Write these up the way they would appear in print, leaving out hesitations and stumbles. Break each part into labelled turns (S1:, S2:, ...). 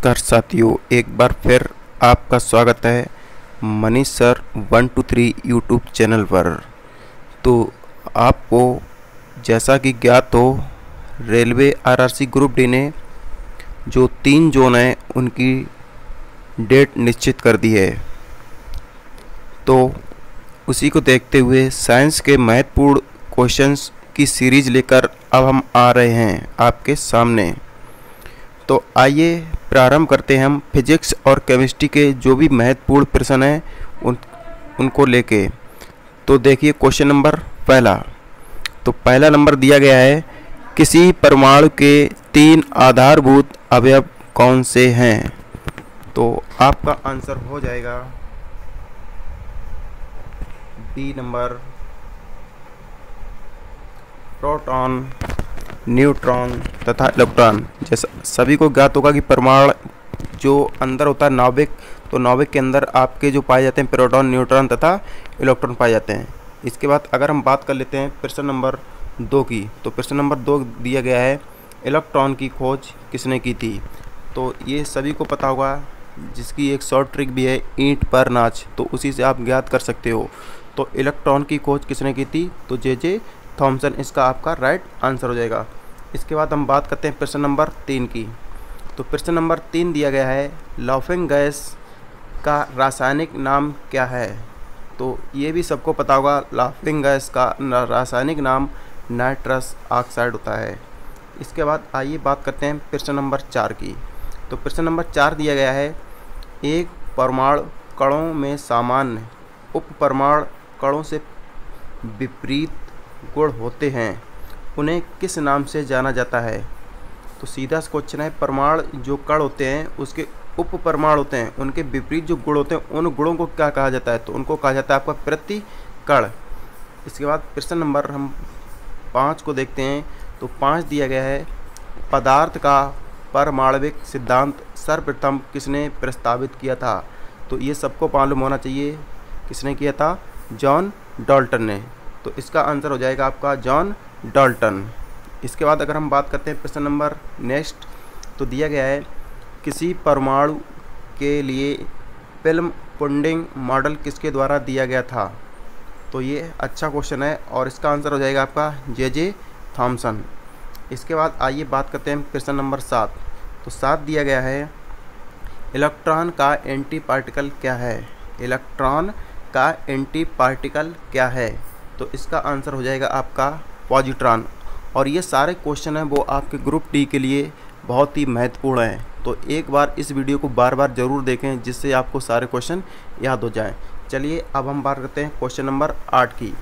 S1: नमस्कार साथियों, एक बार फिर आपका स्वागत है मनीष सर 123 यूट्यूब चैनल पर। तो आपको जैसा कि ज्ञात हो, रेलवे आरआरसी ग्रुप डी ने जो 3 जोन हैं उनकी डेट निश्चित कर दी है। तो उसी को देखते हुए साइंस के महत्वपूर्ण क्वेश्चंस की सीरीज़ लेकर अब हम आ रहे हैं आपके सामने। तो आइए प्रारंभ करते हैं हम फिजिक्स और केमिस्ट्री के जो भी महत्वपूर्ण प्रश्न हैं उनको लेके। तो देखिए क्वेश्चन नंबर पहला। तो पहला नंबर दिया गया है, किसी परमाणु के 3 आधारभूत अवयव कौन से हैं? तो आपका आंसर हो जाएगा बी नंबर, प्रोटॉन, न्यूट्रॉन तथा इलेक्ट्रॉन। जैसा सभी को ज्ञात होगा कि परमाणु जो अंदर होता है नाभिक, तो नाभिक के अंदर आपके जो पाए जाते हैं प्रोटॉन, न्यूट्रॉन तथा इलेक्ट्रॉन पाए जाते हैं। इसके बाद अगर हम बात कर लेते हैं प्रश्न नंबर 2 की, तो प्रश्न नंबर 2 दिया गया है, इलेक्ट्रॉन की खोज किसने की थी? तो ये सभी को पता होगा, जिसकी एक शॉर्ट ट्रिक भी है, ईंट पर नाच, तो उसी से आप ज्ञात कर सकते हो। तो इलेक्ट्रॉन की खोज किसने की थी? तो जे थॉमसन इसका आपका राइट आंसर हो जाएगा। इसके बाद हम बात करते हैं प्रश्न नंबर 3 की। तो प्रश्न नंबर 3 दिया गया है, लाफिंग गैस का रासायनिक नाम क्या है? तो ये भी सबको पता होगा, लाफिंग गैस का रासायनिक नाम नाइट्रस ऑक्साइड होता है। इसके बाद आइए बात करते हैं प्रश्न नंबर 4 की। तो प्रश्न नंबर 4 दिया गया है, एक परमाणु कणों में सामान्य उप परमाणु कणों से विपरीत गुण होते हैं, उन्हें किस नाम से जाना जाता है? तो सीधा क्वेश्चन है, परमाणु जो कण होते हैं उसके उप परमाणु होते हैं, उनके विपरीत जो गुण होते हैं उन गुणों को क्या कहा जाता है? तो उनको कहा जाता है आपका प्रतिकण। इसके बाद प्रश्न नंबर हम 5 को देखते हैं। तो 5 दिया गया है, पदार्थ का परमाणविक सिद्धांत सर्वप्रथम किसने प्रस्तावित किया था? तो ये सबको मालूम होना चाहिए, किसने किया था? जॉन डाल्टन ने। तो इसका आंसर हो जाएगा आपका जॉन डाल्टन। इसके बाद अगर हम बात करते हैं प्रश्न नंबर नेक्स्ट, तो दिया गया है, किसी परमाणु के लिए फिल्म पुडिंग मॉडल किसके द्वारा दिया गया था? तो ये अच्छा क्वेश्चन है और इसका आंसर हो जाएगा आपका जे थॉमसन। इसके बाद आइए बात करते हैं प्रश्न नंबर 7। तो 7 दिया गया है, इलेक्ट्रॉन का एंटी पार्टिकल क्या है? इलेक्ट्रॉन का एंटी पार्टिकल क्या है? तो इसका आंसर हो जाएगा आपका पॉजिट्रॉन। और ये सारे क्वेश्चन हैं वो आपके ग्रुप डी के लिए बहुत ही महत्वपूर्ण हैं। तो एक बार इस वीडियो को बार बार ज़रूर देखें, जिससे आपको सारे क्वेश्चन याद हो जाएं। चलिए अब हम बात करते हैं क्वेश्चन नंबर 8 की।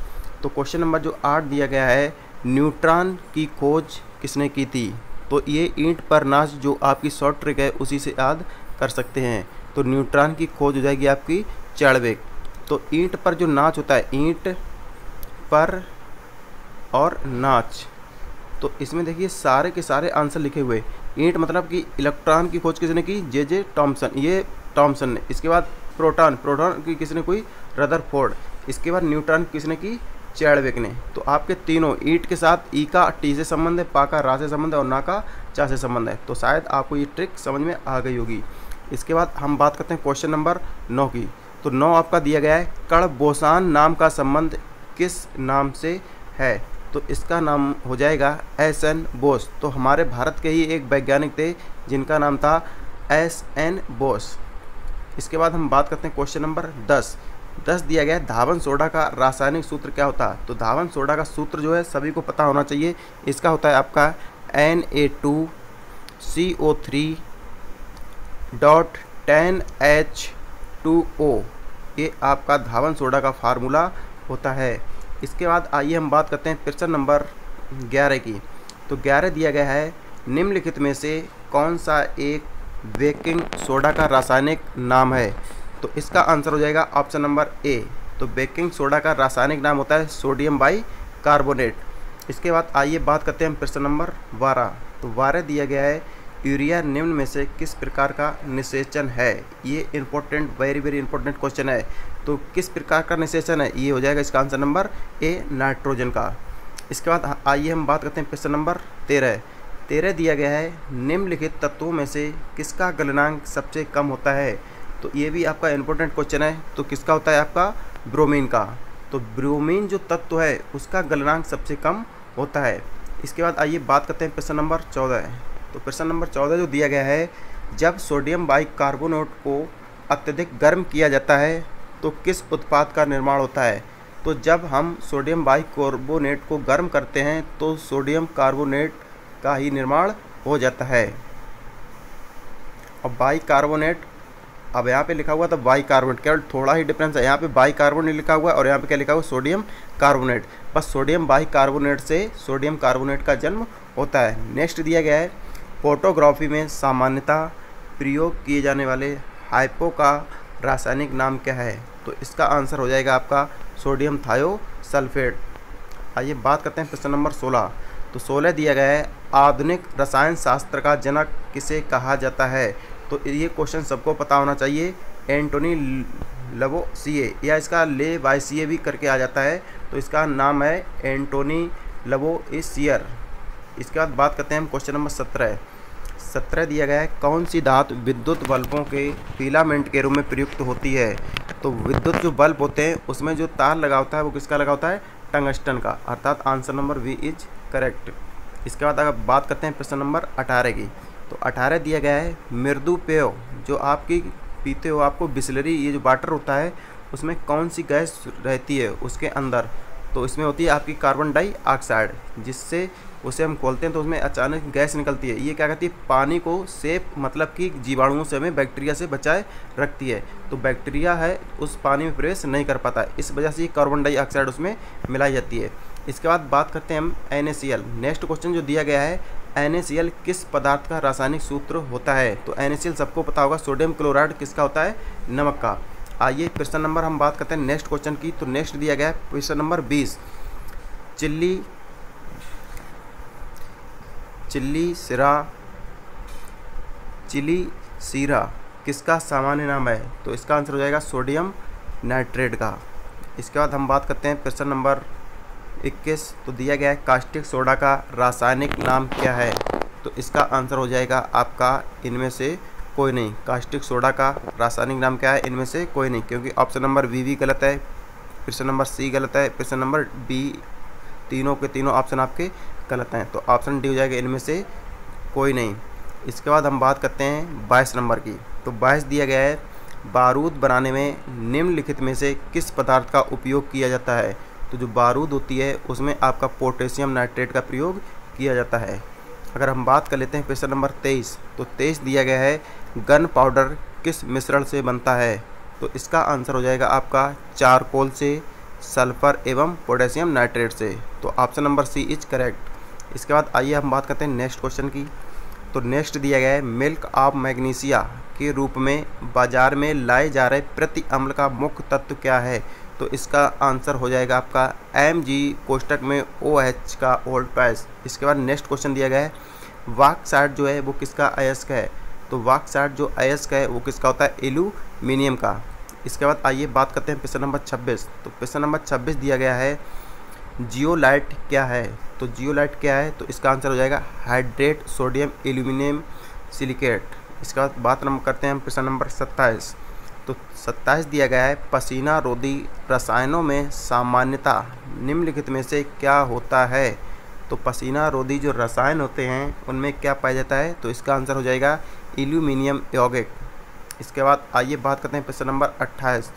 S1: तो क्वेश्चन नंबर जो 8 दिया गया है, न्यूट्रॉन की खोज किसने की थी? तो ये ईंट पर नाच जो आपकी शॉर्ट ट्रिक है उसी से याद कर सकते हैं। तो न्यूट्रॉन की खोज हो जाएगी आपकी चैडविक। तो ईंट पर जो नाच होता है, ईंट पर और नाच, तो इसमें देखिए सारे के सारे आंसर लिखे हुए। ईंट मतलब कि इलेक्ट्रॉन की खोज किसने की? जे थॉमसन, ये थॉमसन ने। इसके बाद प्रोटॉन की किसने की? रदरफोर्ड। इसके बाद न्यूट्रॉन किसने की? चैडविक ने। तो आपके तीनों, ईंट के साथ ई का टी से संबंध है, पा का रा से संबंध है और ना का चा से संबंध है। तो शायद आपको ये ट्रिक समझ में आ गई होगी। इसके बाद हम बात करते हैं क्वेश्चन नंबर 9 की। तो 9 आपका दिया गया है, कण बोसान नाम का संबंध किस नाम से है? तो इसका नाम हो जाएगा एस.एन. बोस। तो हमारे भारत के ही एक वैज्ञानिक थे जिनका नाम था एस.एन. बोस। इसके बाद हम बात करते हैं क्वेश्चन नंबर 10। 10 दिया गया है, धावन सोडा का रासायनिक सूत्र क्या होता है? तो धावन सोडा का सूत्र जो है सभी को पता होना चाहिए। इसका होता है आपका Na2CO3.10H2O। ये आपका धावन सोडा का फार्मूला होता है। इसके बाद आइए हम बात करते हैं प्रश्न नंबर 11 की। तो 11 दिया गया है, निम्नलिखित में से कौन सा एक बेकिंग सोडा का रासायनिक नाम है? तो इसका आंसर हो जाएगा ऑप्शन नंबर ए। तो बेकिंग सोडा का रासायनिक नाम होता है सोडियम बाइकार्बोनेट। इसके बाद आइए बात करते हैं प्रश्न नंबर 12। तो 12 दिया गया है, यूरिया निम्न में से किस प्रकार का निषेचन है? ये इंपॉर्टेंट, वेरी इंपॉर्टेंट क्वेश्चन है। तो किस प्रकार का निषेचन है? ये हो जाएगा इसका आंसर नंबर ए, नाइट्रोजन का। इसके बाद आइए हम बात करते हैं प्रश्न नंबर 13। 13 दिया गया है, निम्नलिखित तत्वों में से किसका गलनांक सबसे कम होता है। तो ये भी आपका इम्पोर्टेंट क्वेश्चन है। तो किसका होता है आपका ब्रोमीन का। तो ब्रोमीन जो तत्व है उसका गलनांक सबसे कम होता है। इसके बाद आइए बात करते हैं प्रश्न नंबर 14। तो प्रश्न नंबर 14 जो दिया गया है, जब सोडियम बाइकार्बोनेट को अत्यधिक गर्म किया जाता है तो किस उत्पाद का निर्माण होता है। तो जब हम सोडियम बाइकार्बोनेट को गर्म करते हैं तो सोडियम कार्बोनेट का ही निर्माण हो जाता है। अब बाइकार्बोनेट, अब यहाँ पे लिखा हुआ था बाइकार्बोनेट, केवल थोड़ा ही डिफरेंस है। यहाँ पे बाइकार्बोनेट लिखा हुआ है और यहाँ पे क्या लिखा हुआ है सोडियम कार्बोनेट। बस सोडियम बाइकार्बोनेट से सोडियम कार्बोनेट का जन्म होता है। नेक्स्ट दिया गया है, फोटोग्राफी में सामान्यतः प्रयोग किए जाने वाले हाइपो का रासायनिक नाम क्या है। तो इसका आंसर हो जाएगा आपका सोडियम थायोसल्फेट। आइए बात करते हैं प्रश्न नंबर 16। तो 16 दिया गया है, आधुनिक रसायन शास्त्र का जनक किसे कहा जाता है। तो ये क्वेश्चन सबको पता होना चाहिए, एंटोनी लवोसिए, या इसका लेवाइसिए भी करके आ जाता है। तो इसका नाम है एंटोनी लवोसियर। इसके बाद बात करते हैं हम क्वेश्चन नंबर 17 दिया गया है, कौन सी धातु विद्युत बल्बों के फिलामेंट के रूप में प्रयुक्त होती है। तो विद्युत जो बल्ब होते हैं उसमें जो तार लगा होता है वो किसका लगा होता है, टंगस्टन का, अर्थात answer number B is correct. इसके बाद अगर बात करते हैं प्रश्न नंबर 18 की। तो 18 दिया गया है, मृदु पेय जो आपकी पीते हो आपको बिस्लरी, ये जो वाटर होता है उसमें कौन सी गैस रहती है उसके अंदर। तो इसमें होती है आपकी कार्बन डाइऑक्साइड, जिससे उसे हम खोलते हैं तो उसमें अचानक गैस निकलती है। ये क्या करती है, पानी को सेफ, मतलब कि जीवाणुओं से हमें बैक्टीरिया से बचाए रखती है। तो बैक्टीरिया है उस पानी में प्रवेश नहीं कर पाता है, इस वजह से ये कार्बन डाइऑक्साइड उसमें मिलाई जाती है। इसके बाद बात करते हैं हम NaCl। नेक्स्ट क्वेश्चन जो दिया गया है, NaCl किस पदार्थ का रासायनिक सूत्र होता है। तो NaCl सबको पता होगा, सोडियम क्लोराइड किसका होता है, नमक का। आइए प्रश्न नंबर हम बात करते हैं नेक्स्ट क्वेश्चन की। तो नेक्स्ट दिया गया है प्रश्न नंबर 20, चिली सीरा किसका सामान्य नाम है। तो इसका आंसर हो जाएगा सोडियम नाइट्रेट का। इसके बाद हम बात करते हैं प्रश्न नंबर 21। तो दिया गया है, कास्टिक सोडा का रासायनिक नाम क्या है। तो इसका आंसर हो जाएगा आपका इनमें से कोई नहीं। कास्टिक सोडा का रासायनिक नाम क्या है, इनमें से कोई नहीं, क्योंकि ऑप्शन नंबर बी गलत है, प्रश्न नंबर सी गलत है, प्रश्न नंबर बी, तीनों के तीनों ऑप्शन आपके गलत हैं। तो ऑप्शन डी हो जाएगा इनमें से कोई नहीं। इसके बाद हम बात करते हैं 22 नंबर की। तो 22 दिया गया है, बारूद बनाने में निम्नलिखित में से किस पदार्थ का उपयोग किया जाता है। तो जो बारूद होती है उसमें आपका पोटेशियम नाइट्रेट का प्रयोग किया जाता है। अगर हम बात कर लेते हैं प्रश्न नंबर 23। तो 23 दिया गया है, गन पाउडर किस मिश्रण से बनता है। तो इसका आंसर हो जाएगा आपका चारकोल से, सल्फर एवं पोटेशियम नाइट्रेट से। तो option number C is correct. इसके बाद आइए हम बात करते हैं नेक्स्ट क्वेश्चन की। तो नेक्स्ट दिया गया है, मिल्क ऑफ मैग्नीशिया के रूप में बाजार में लाए जा रहे प्रति अम्ल का मुख्य तत्व क्या है। तो इसका आंसर हो जाएगा आपका Mg कोष्टक में OH का ओल्ड प्राइस। इसके बाद नेक्स्ट क्वेश्चन दिया गया है, बॉक्साइट जो है वो किसका अयस्क है। तो बॉक्साइट जो अयस्क है वो किसका होता है, एल्यूमिनियम का। इसके बाद आइए बात करते हैं प्रश्न नंबर 26। तो प्रश्न नंबर 26 दिया गया है, जियोलाइट क्या है। तो जियोलाइट क्या है, तो इसका आंसर हो जाएगा हाइड्रेट सोडियम एल्यूमिनियम सिलिकेट। इसके बाद बात हम करते हैं प्रश्न नंबर 27। तो 27 दिया गया है, पसीना रोधी रसायनों में सामान्यतः निम्नलिखित में से क्या होता है। तो पसीना रोधी जो रसायन होते हैं उनमें क्या पाया जाता है। तो इसका आंसर हो जाएगा एल्यूमिनियम यौगिक। इसके बाद आइए बात करते हैं प्रश्न नंबर 28।